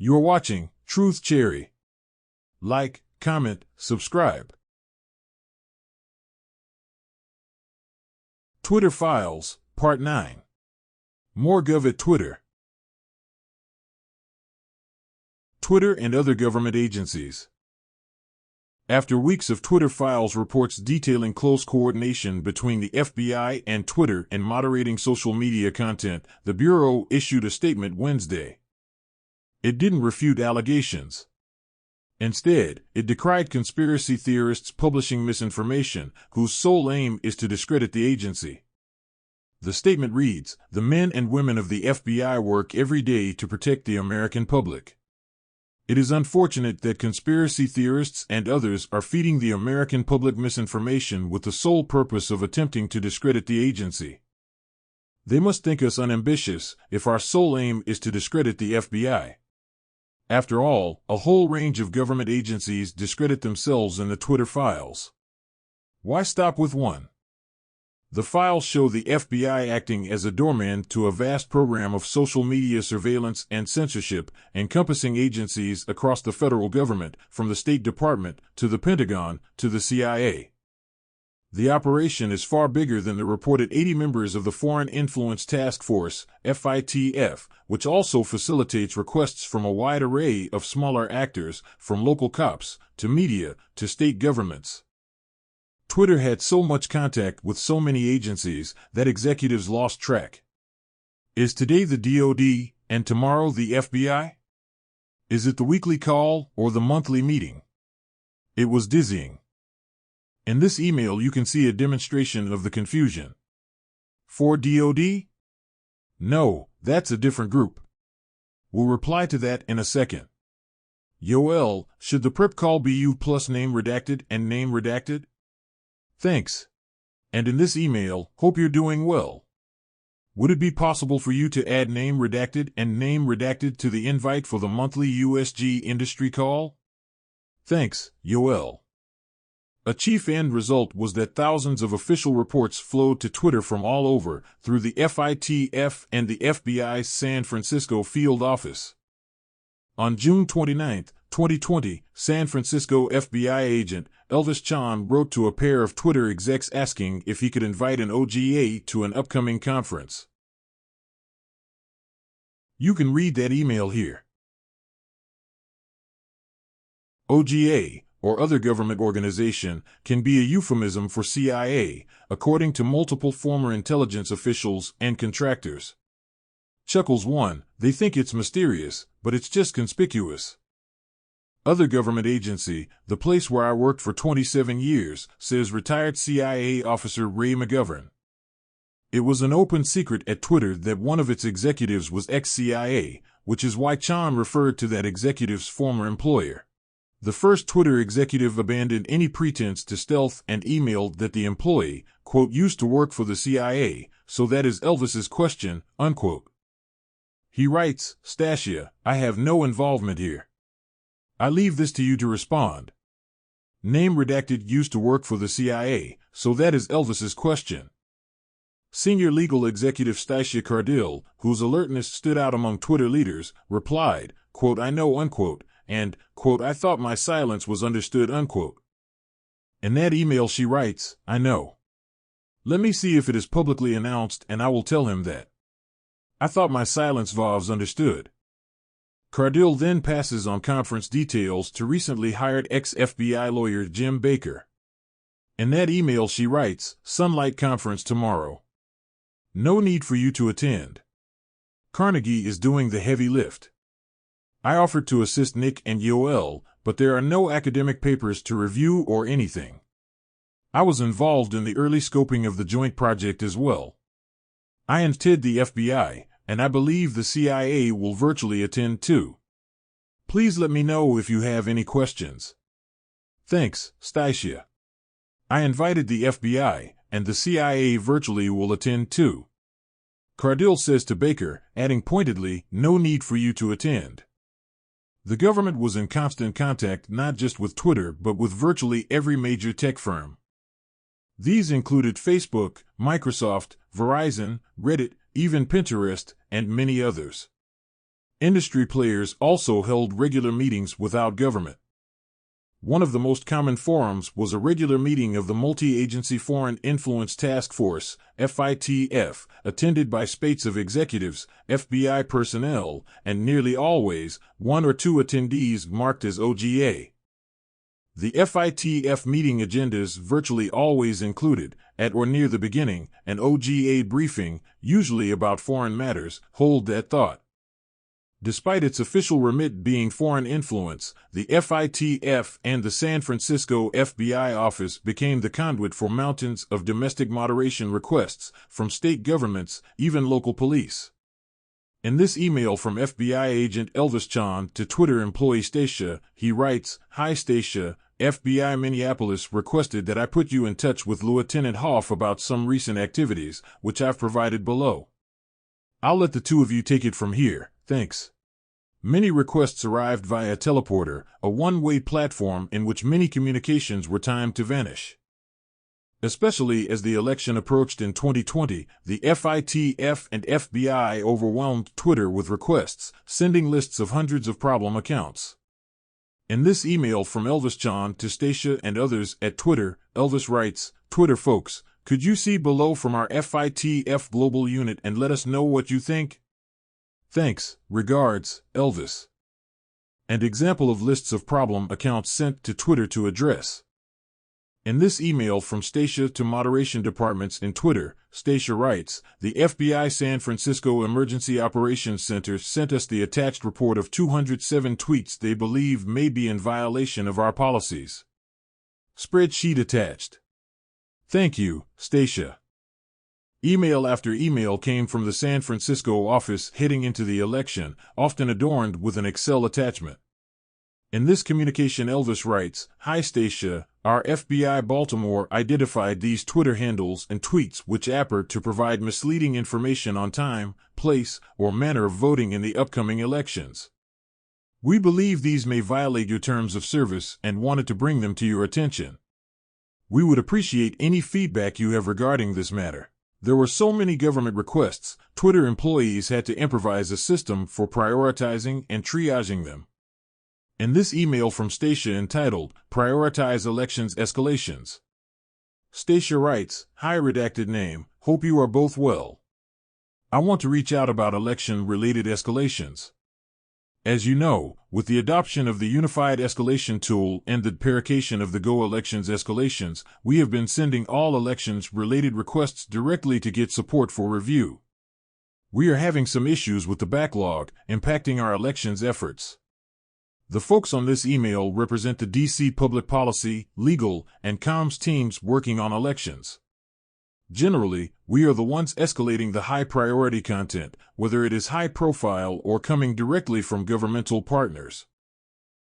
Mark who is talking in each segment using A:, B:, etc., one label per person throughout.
A: You're watching Truth Cherry. Like, comment, subscribe. Twitter Files, Part 9. More Gov at Twitter. Twitter and other government agencies. After weeks of Twitter Files reports detailing close coordination between the FBI and Twitter in moderating social media content, the Bureau issued a statement Wednesday. It didn't refute allegations. Instead, it decried conspiracy theorists publishing misinformation, whose sole aim is to discredit the agency. The statement reads, "The men and women of the FBI work every day to protect the American public. It is unfortunate that conspiracy theorists and others are feeding the American public misinformation with the sole purpose of attempting to discredit the agency. They must think us unambitious if our sole aim is to discredit the FBI. After all, a whole range of government agencies discredit themselves in the Twitter Files. Why stop with one? The files show the FBI acting as a doorman to a vast program of social media surveillance and censorship, encompassing agencies across the federal government, from the State Department to the Pentagon to the CIA. The operation is far bigger than the reported 80 members of the Foreign Influence Task Force, FITF, which also facilitates requests from a wide array of smaller actors, from local cops to media to state governments. Twitter had so much contact with so many agencies that executives lost track. Is today the DoD and tomorrow the FBI? Is it the weekly call or the monthly meeting? It was dizzying. In this email you can see a demonstration of the confusion. For DoD? No, that's a different group. We'll reply to that in a second. Yoel, should the prep call be you plus name redacted and name redacted? Thanks. And in this email, hope you're doing well. Would it be possible for you to add name redacted and name redacted to the invite for the monthly USG industry call? Thanks, Yoel. A chief end result was that thousands of official reports flowed to Twitter from all over, through the FITF and the FBI's San Francisco field office. On June 29, 2020, San Francisco FBI agent Elvis Chan wrote to a pair of Twitter execs asking if he could invite an OGA to an upcoming conference. You can read that email here. OGA, or other government organization, can be a euphemism for CIA, according to multiple former intelligence officials and contractors. Chuckles 1, they think it's mysterious, but it's just conspicuous. Other government agency, the place where I worked for 27 years, says retired CIA officer Ray McGovern. It was an open secret at Twitter that one of its executives was ex-CIA, which is why Chan referred to that executive's former employer. The first Twitter executive abandoned any pretense to stealth and emailed that the employee, quote, used to work for the CIA, so that is Elvis's question, unquote. He writes, Stasia, I have no involvement here. I leave this to you to respond. Name redacted used to work for the CIA, so that is Elvis's question. Senior legal executive Stasia Cardille, whose alertness stood out among Twitter leaders, replied, quote, I know, unquote, and, quote, I thought my silence was understood, unquote. In that email she writes, I know. Let me see if it is publicly announced and I will tell him that. I thought my silence was understood. Cardille then passes on conference details to recently hired ex-FBI lawyer Jim Baker. In that email she writes, Sunlight Conference tomorrow. No need for you to attend. Carnegie is doing the heavy lift. I offered to assist Nick and Yoel, but there are no academic papers to review or anything. I was involved in the early scoping of the joint project as well. I attend the FBI, and I believe the CIA will virtually attend too. Please let me know if you have any questions. Thanks, Stasia. I invited the FBI, and the CIA virtually will attend too. Cardille says to Baker, adding pointedly, no need for you to attend. The government was in constant contact not just with Twitter but with virtually every major tech firm. These included Facebook, Microsoft, Verizon, Reddit, even Pinterest, and many others. Industry players also held regular meetings without government. One of the most common forums was a regular meeting of the Multi-Agency Foreign Influence Task Force, FITF, attended by spates of executives, FBI personnel, and nearly always, one or two attendees marked as OGA. The FITF meeting agendas virtually always included, at or near the beginning, an OGA briefing, usually about foreign matters. Hold that thought. Despite its official remit being foreign influence, the FITF and the San Francisco FBI office became the conduit for mountains of domestic moderation requests from state governments, even local police. In this email from FBI agent Elvis Chan to Twitter employee Stacia, he writes, "Hi Stacia, FBI Minneapolis requested that I put you in touch with Lieutenant Hoff about some recent activities, which I've provided below. I'll let the two of you take it from here. Thanks." Many requests arrived via teleporter, a one-way platform in which many communications were timed to vanish. Especially as the election approached in 2020, the FITF and FBI overwhelmed Twitter with requests, sending lists of hundreds of problem accounts. In this email from Elvis Chan to Stacia and others at Twitter, Elvis writes, "Twitter folks, could you see below from our FITF global unit and let us know what you think? Thanks, regards, Elvis." An example of lists of problem accounts sent to Twitter to address. In this email from Stacia to moderation departments in Twitter, Stacia writes, "The FBI San Francisco Emergency Operations Center sent us the attached report of 207 tweets they believe may be in violation of our policies. Spreadsheet attached." Thank you, Stacia. Email after email came from the San Francisco office heading into the election, often adorned with an Excel attachment. In this communication Elvis writes, "Hi Stacia, our FBI Baltimore identified these Twitter handles and tweets which appear to provide misleading information on time, place, or manner of voting in the upcoming elections. We believe these may violate your terms of service and wanted to bring them to your attention. We would appreciate any feedback you have regarding this matter." There were so many government requests, Twitter employees had to improvise a system for prioritizing and triaging them. In this email from Stacia entitled, "Prioritize Elections Escalations," Stacia writes, "Hi redacted name, hope you are both well. I want to reach out about election-related escalations. As you know, with the adoption of the Unified Escalation Tool and the deprecation of the Go Elections escalations, we have been sending all elections-related requests directly to get support for review. We are having some issues with the backlog, impacting our elections efforts. The folks on this email represent the DC public policy, legal, and comms teams working on elections. Generally, we are the ones escalating the high-priority content, whether it is high-profile or coming directly from governmental partners.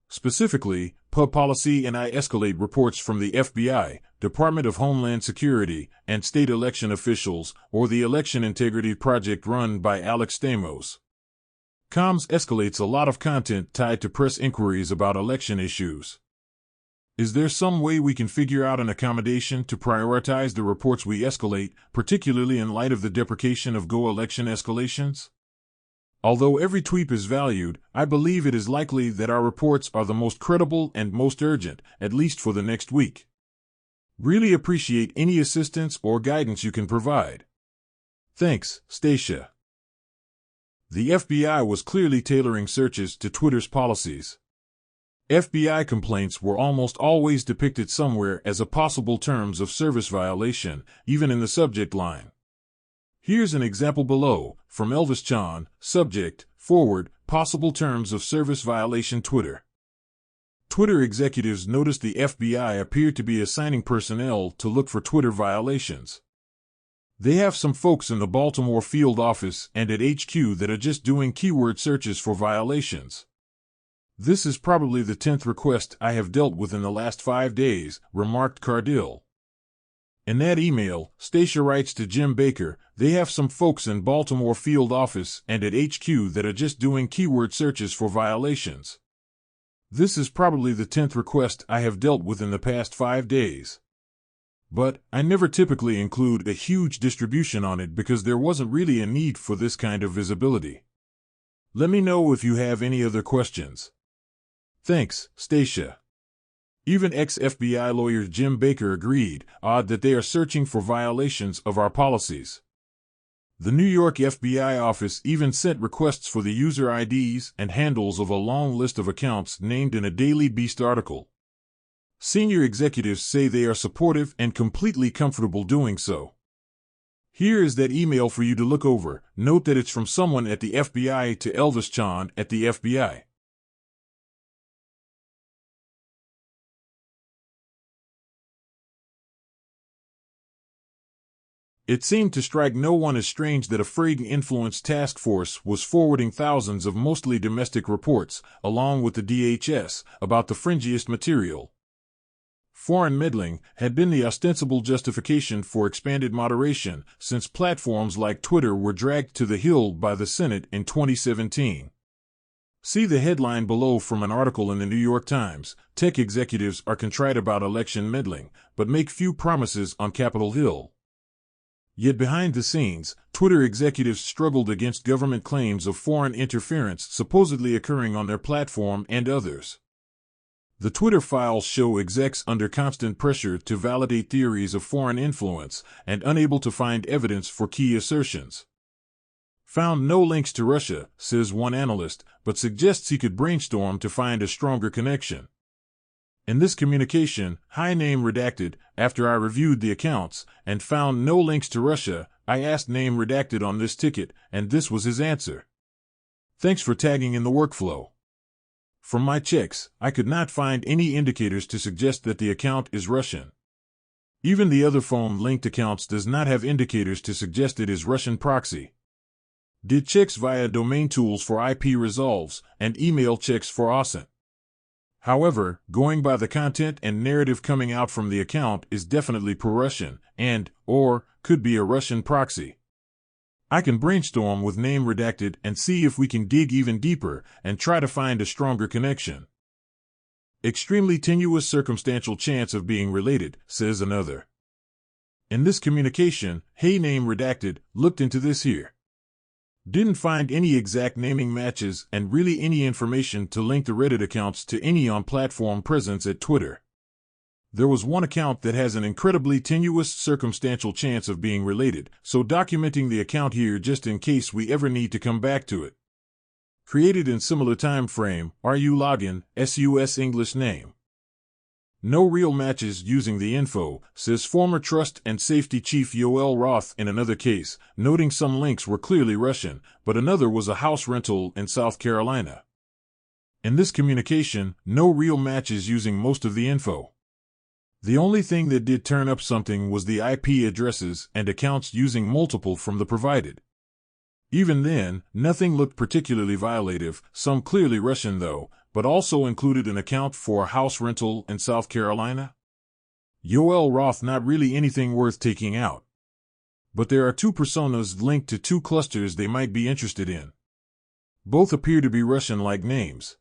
A: Specifically, Pub Policy and I escalate reports from the FBI, Department of Homeland Security, and state election officials, or the Election Integrity Project run by Alex Stamos. Comms escalates a lot of content tied to press inquiries about election issues. Is there some way we can figure out an accommodation to prioritize the reports we escalate, particularly in light of the deprecation of Go election escalations? Although every tweet is valued, I believe it is likely that our reports are the most credible and most urgent, at least for the next week. Really appreciate any assistance or guidance you can provide. Thanks, Stacia." The FBI was clearly tailoring searches to Twitter's policies. FBI complaints were almost always depicted somewhere as a possible terms of service violation, even in the subject line. Here's an example below, from Elvis Chan, subject, forward, possible terms of service violation Twitter. Twitter executives noticed the FBI appeared to be assigning personnel to look for Twitter violations. They have some folks in the Baltimore field office and at HQ that are just doing keyword searches for violations. This is probably the 10th request I have dealt with in the last 5 days, remarked Cardille. In that email, Stacia writes to Jim Baker, they have some folks in Baltimore field office and at HQ that are just doing keyword searches for violations. This is probably the 10th request I have dealt with in the past 5 days. But I never typically include a huge distribution on it because there wasn't really a need for this kind of visibility. Let me know if you have any other questions. Thanks, Stacia. Even ex-FBI lawyer Jim Baker agreed, odd that they are searching for violations of our policies. The New York FBI office even sent requests for the user IDs and handles of a long list of accounts named in a Daily Beast article. Senior executives say they are supportive and completely comfortable doing so. Here is that email for you to look over. Note that it's from someone at the FBI to Elvis Chan at the FBI. It seemed to strike no one as strange that a Frege influence task force was forwarding thousands of mostly domestic reports, along with the DHS, about the fringiest material. Foreign meddling had been the ostensible justification for expanded moderation since platforms like Twitter were dragged to the Hill by the Senate in 2017. See the headline below from an article in the New York Times. Tech executives are contrite about election meddling, but make few promises on Capitol Hill. Yet behind the scenes, Twitter executives struggled against government claims of foreign interference supposedly occurring on their platform and others. The Twitter files show execs under constant pressure to validate theories of foreign influence and unable to find evidence for key assertions. Found no links to Russia, says one analyst, but suggests he could brainstorm to find a stronger connection. In this communication, high name redacted, after I reviewed the accounts and found no links to Russia, I asked name redacted on this ticket, and this was his answer. Thanks for tagging in the workflow. From my checks, I could not find any indicators to suggest that the account is Russian. Even the other phone-linked accounts does not have indicators to suggest it is Russian proxy. Did checks via domain tools for IP resolves and email checks for OSINT. However, going by the content and narrative coming out from the account is definitely pro-Russian or could be a Russian proxy. I can brainstorm with name redacted and see if we can dig even deeper and try to find a stronger connection. Extremely tenuous circumstantial chance of being related, says another. In this communication, hey name redacted, looked into this here. Didn't find any exact naming matches and really any information to link the Reddit accounts to any on-platform presence at Twitter. There was one account that has an incredibly tenuous circumstantial chance of being related, so documenting the account here just in case we ever need to come back to it. Created in similar time frame, RU login, SUS English name. No real matches using the info, says former Trust and Safety Chief Yoel Roth in another case, noting some links were clearly Russian, but another was a house rental in South Carolina. In this communication, no real matches using most of the info. The only thing that did turn up something was the IP addresses and accounts using multiple from the provided. Even then, nothing looked particularly violative, some clearly Russian though, but also included an account for a house rental in South Carolina. Yoel Roth, not really anything worth taking out. But there are two personas linked to two clusters they might be interested in. Both appear to be Russian-like names.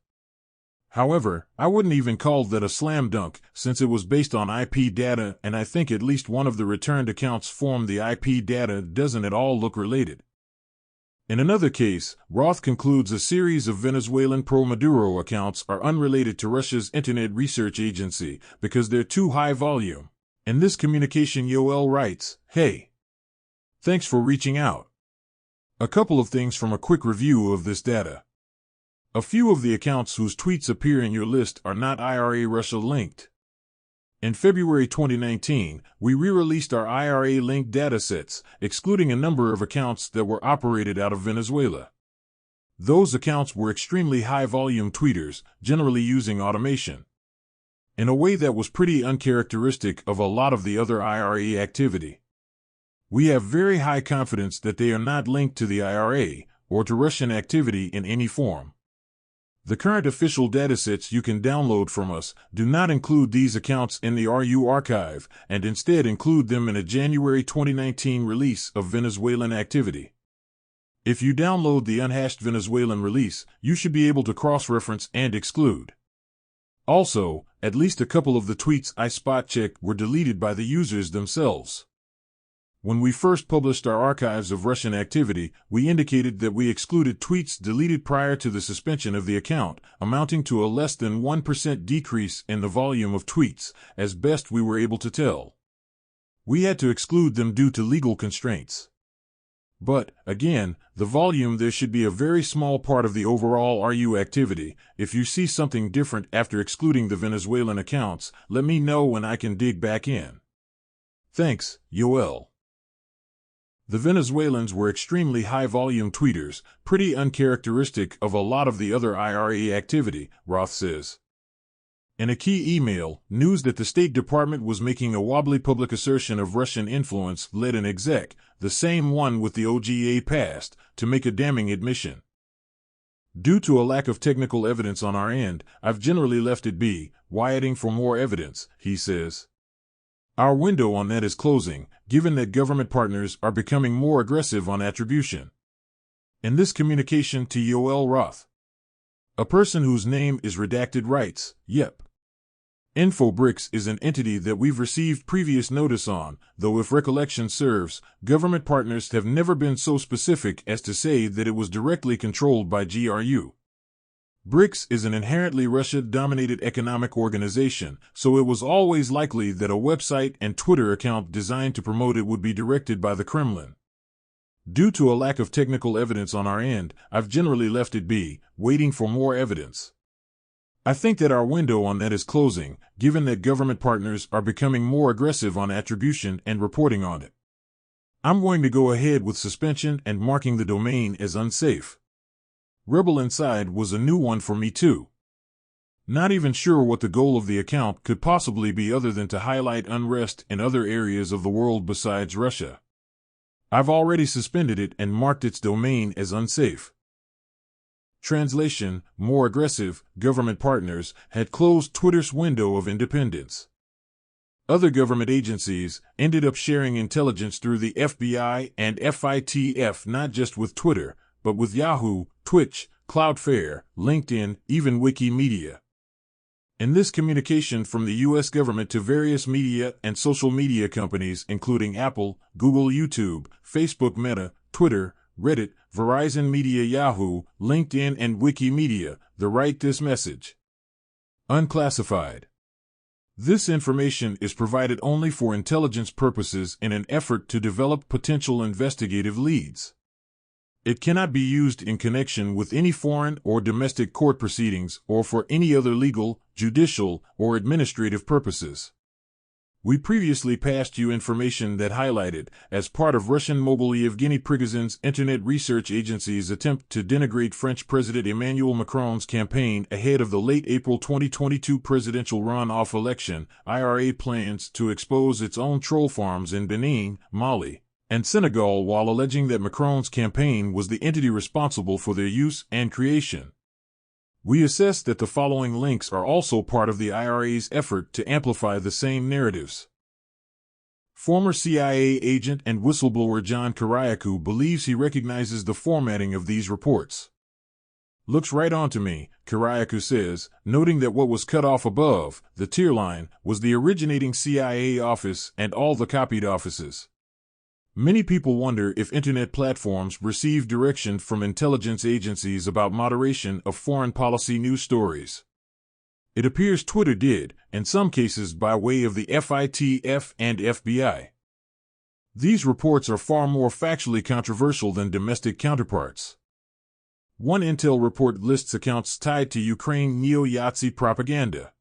A: However, I wouldn't even call that a slam dunk, since it was based on IP data, and I think at least one of the returned accounts formed the IP data doesn't at all look related. In another case, Roth concludes a series of Venezuelan pro-Maduro accounts are unrelated to Russia's Internet Research Agency because they're too high volume. In this communication, Yoel writes, "Hey, thanks for reaching out. A couple of things from a quick review of this data. A few of the accounts whose tweets appear in your list are not IRA Russia linked. In February 2019, we re-released our IRA-linked datasets, excluding a number of accounts that were operated out of Venezuela. Those accounts were extremely high-volume tweeters, generally using automation. In a way that was pretty uncharacteristic of a lot of the other IRA activity. We have very high confidence that they are not linked to the IRA or to Russian activity in any form. The current official datasets you can download from us do not include these accounts in the RU archive and instead include them in a January 2019 release of Venezuelan activity. If you download the unhashed Venezuelan release, you should be able to cross-reference and exclude. Also, at least a couple of the tweets I spot-checked were deleted by the users themselves. When we first published our archives of Russian activity, we indicated that we excluded tweets deleted prior to the suspension of the account, amounting to a less than 1% decrease in the volume of tweets, as best we were able to tell. We had to exclude them due to legal constraints. But, again, the volume there should be a very small part of the overall RU activity. If you see something different after excluding the Venezuelan accounts, let me know when I can dig back in. Thanks, Yoel. The Venezuelans were extremely high-volume tweeters, pretty uncharacteristic of a lot of the other IRA activity, Roth says. In a key email, news that the State Department was making a wobbly public assertion of Russian influence led an exec, the same one with the OGA past, to make a damning admission. Due to a lack of technical evidence on our end, I've generally left it be, waiting for more evidence, he says. Our window on that is closing, given that government partners are becoming more aggressive on attribution. In this communication to Yoel Roth, a person whose name is redacted writes, "Yep. InfoBricks is an entity that we've received previous notice on, though if recollection serves, government partners have never been so specific as to say that it was directly controlled by GRU. BRICS is an inherently Russia-dominated economic organization, so it was always likely that a website and Twitter account designed to promote it would be directed by the Kremlin. Due to a lack of technical evidence on our end, I've generally left it be, waiting for more evidence. I think that our window on that is closing, given that government partners are becoming more aggressive on attribution and reporting on it. I'm going to go ahead with suspension and marking the domain as unsafe. Rebel Inside was a new one for me too. Not even sure what the goal of the account could possibly be other than to highlight unrest in other areas of the world besides Russia. I've already suspended it and marked its domain as unsafe. Translation: more aggressive, government partners had closed Twitter's window of independence. Other government agencies ended up sharing intelligence through the FBI and FITF, not just with Twitter, but with Yahoo, Twitch, Cloudflare, LinkedIn, even Wikimedia. In this communication from the U.S. government to various media and social media companies including Apple, Google, YouTube, Facebook, Meta, Twitter, Reddit, Verizon Media, Yahoo, LinkedIn, and Wikimedia, they write this message. Unclassified. This information is provided only for intelligence purposes in an effort to develop potential investigative leads. It cannot be used in connection with any foreign or domestic court proceedings or for any other legal, judicial, or administrative purposes. We previously passed you information that highlighted, as part of Russian mogul Yevgeny Prigozhin's Internet Research Agency's attempt to denigrate French President Emmanuel Macron's campaign ahead of the late April 2022 presidential runoff election, IRA plans to expose its own troll farms in Benin, Mali, and Senegal while alleging that Macron's campaign was the entity responsible for their use and creation. We assess that the following links are also part of the IRA's effort to amplify the same narratives. Former CIA agent and whistleblower John Kiriakou believes he recognizes the formatting of these reports. Looks right on to me, Kiriakou says, noting that what was cut off above, the tier line, was the originating CIA office and all the copied offices. Many people wonder if Internet platforms receive direction from intelligence agencies about moderation of foreign policy news stories. It appears Twitter did, in some cases by way of the FITF and FBI. These reports are far more factually controversial than domestic counterparts. One intel report lists accounts tied to Ukraine neo-Nazi propaganda.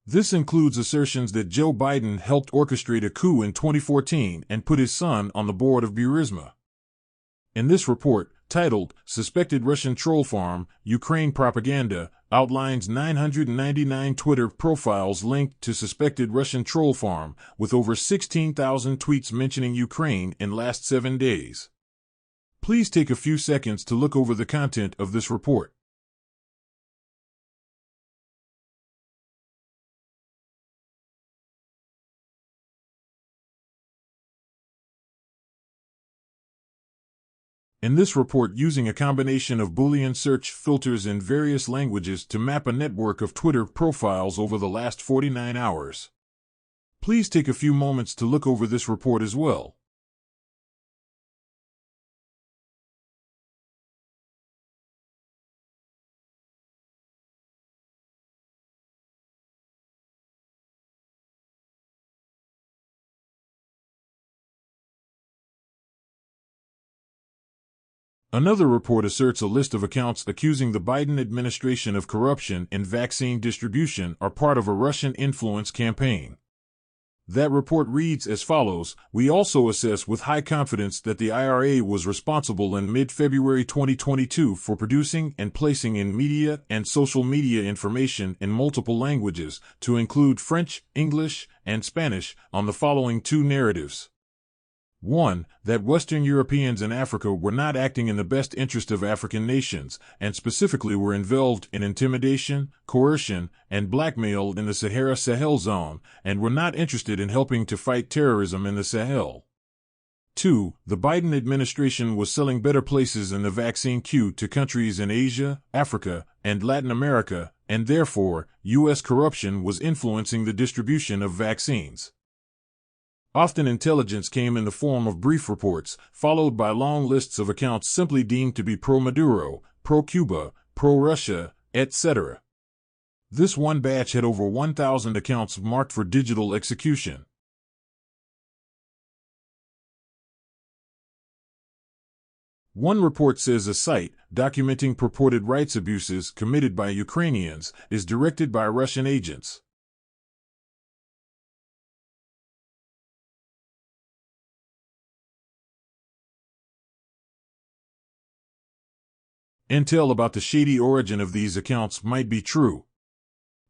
A: This includes assertions that Joe Biden helped orchestrate a coup in 2014 and put his son on the board of Burisma. In this report, titled Suspected Russian Troll Farm, Ukraine Propaganda, outlines 999 Twitter profiles linked to suspected Russian troll farm, with over 16,000 tweets mentioning Ukraine in last 7 days. Please take a few seconds to look over the content of this report. In this report, using a combination of Boolean search filters in various languages to map a network of Twitter profiles over the last 49 hours. Please take a few moments to look over this report as well. Another report asserts a list of accounts accusing the Biden administration of corruption in vaccine distribution are part of a Russian influence campaign. That report reads as follows: "We also assess with high confidence that the IRA was responsible in mid-February 2022 for producing and placing in media and social media information in multiple languages, to include French, English, and Spanish, on the following two narratives. 1. That Western Europeans and Africa were not acting in the best interest of African nations, and specifically were involved in intimidation, coercion, and blackmail in the Sahara-Sahel zone, and were not interested in helping to fight terrorism in the Sahel. 2. The Biden administration was selling better places in the vaccine queue to countries in Asia, Africa, and Latin America, and therefore, U.S. corruption was influencing the distribution of vaccines." Often intelligence came in the form of brief reports, followed by long lists of accounts simply deemed to be pro-Maduro, pro-Cuba, pro-Russia, etc. This one batch had over 1,000 accounts marked for digital execution. One report says a site, documenting purported rights abuses committed by Ukrainians, is directed by Russian agents. Intel about the shady origin of these accounts might be true,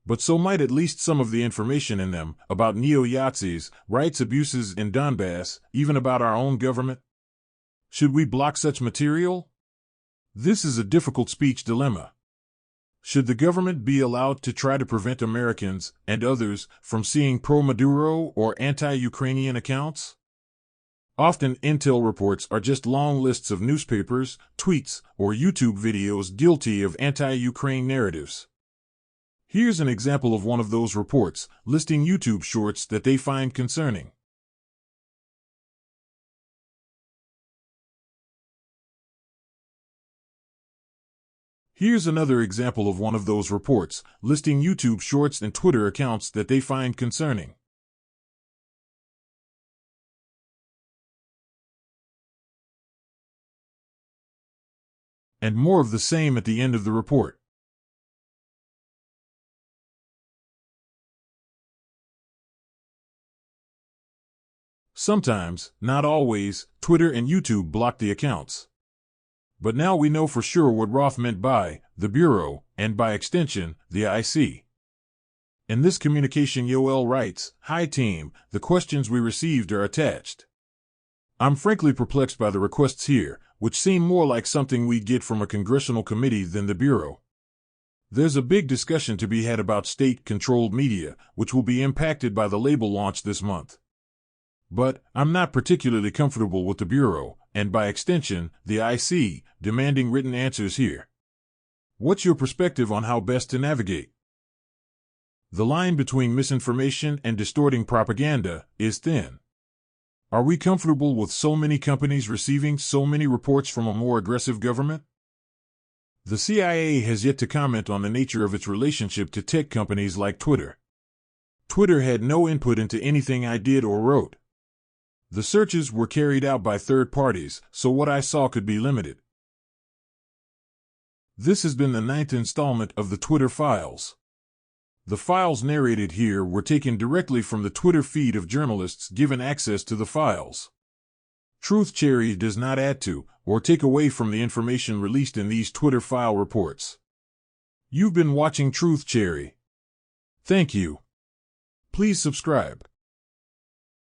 A: but so might at least some of the information in them, about neo-Nazis, rights abuses in Donbass, even about our own government. Should we block such material? This is a difficult speech dilemma. Should the government be allowed to try to prevent Americans, and others, from seeing pro-Maduro or anti-Ukrainian accounts? Often, intel reports are just long lists of newspapers, tweets, or YouTube videos guilty of anti-Ukraine narratives. Here's an example of one of those reports, listing YouTube shorts that they find concerning. Here's another example of one of those reports, listing YouTube shorts and Twitter accounts that they find concerning. And more of the same at the end of the report. Sometimes, not always, Twitter and YouTube block the accounts. But now we know for sure what Roth meant by the Bureau, and by extension, the IC. In this communication, Yoel writes, "Hi team, the questions we received are attached. I'm frankly perplexed by the requests here, which seem more like something we'd get from a congressional committee than the Bureau. There's a big discussion to be had about state-controlled media, which will be impacted by the label launch this month. But I'm not particularly comfortable with the Bureau, and by extension, the IC, demanding written answers here. What's your perspective on how best to navigate? The line between misinformation and distorting propaganda is thin. Are we comfortable with so many companies receiving so many reports from a more aggressive government? The CIA has yet to comment on the nature of its relationship to tech companies like Twitter. Twitter had no input into anything I did or wrote. The searches were carried out by third parties, so what I saw could be limited." This has been the 9th installment of the Twitter Files. The files narrated here were taken directly from the Twitter feed of journalists given access to the files. Truth Cherry does not add to, or take away from the information released in these Twitter file reports. You've been watching Truth Cherry. Thank you. Please subscribe.